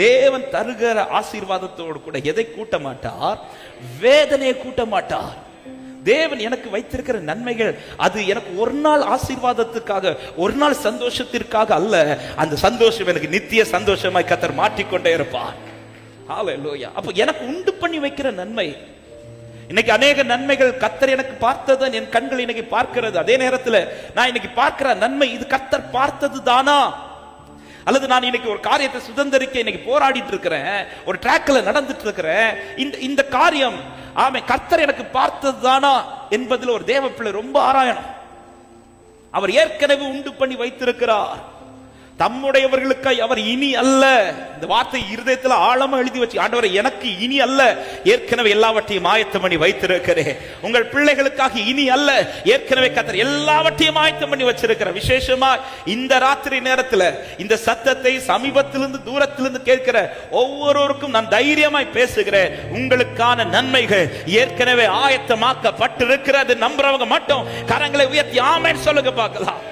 தேவன் தருகிற ஆசீர்வாதத்தோடு கூட எதை கூட்ட மாட்டார்? வேதனையை கூட்ட மாட்டார். தேவன் எனக்கு வைத்திருக்கிற நன்மைகள் அது எனக்கு ஒரு நாள் ஆசீர்வாதத்துக்காக, ஒரு நாள் சந்தோஷத்திற்காக அல்ல. அந்த சந்தோஷம் எனக்கு நித்திய சந்தோஷமாய் கர்த்தர் மாற்றிக்கொண்டே இருப்பார். ஹல்லேலூயா. அப்ப எனக்கு உண்டு பண்ணி வைக்கிற நன்மை, இன்னைக்கு அநேக நன்மைகள் கர்த்தர் எனக்கு பார்த்தது என் கண்கள் இன்னைக்கு பார்க்கிறது. அதே நேரத்தில் நான் இன்னைக்கு பார்க்கிற நன்மை இது கர்த்தர் பார்த்தது தானா, அல்லது நான் இன்னைக்கு ஒரு காரியத்தை சுதந்திரிக்க இன்னைக்கு போராடிட்டு இருக்கிறேன், ஒரு ட்ராக்ல நடந்துட்டு இருக்கிறேன், இந்த காரியம் ஆமே கர்த்தர் எனக்கு பார்த்தது தானா என்பதில் ஒரு தேவ பிள்ளை ரொம்ப ஆராயணும். அவர் ஏற்கனவே உண்டு பண்ணி வைத்திருக்கிறார். தம்முடையவர்களுக்காய் அவர் இனி அல்ல. இந்த வார்த்தை இருதயத்தில் ஆழமா எழுதி வச்சு, ஆண்டவரே எனக்கு இனி அல்ல, ஏற்கனவே எல்லாவற்றையும் ஆயத்தம் பண்ணி வைத்திருக்கிறேன். உங்கள் பிள்ளைகளுக்காக இனி அல்ல, ஏற்கனவே கர்த்தர் எல்லாவற்றையும் ஆயத்தம் பண்ணி வச்சிருக்கிற. விசேஷமா இந்த ராத்திரி நேரத்தில் இந்த சத்தத்தை சமீபத்திலிருந்து தூரத்திலிருந்து கேட்கிற ஒவ்வொருவருக்கும் நான் தைரியமாய் பேசுகிறேன். உங்களுக்கான நன்மைகள் ஏற்கனவே ஆயத்தமாக்கப்பட்டிருக்கிறது. நம்புறவங்க மட்டும் கரங்களை உயர்த்தி ஆமென் சொல்லுங்க பார்க்கலாம்.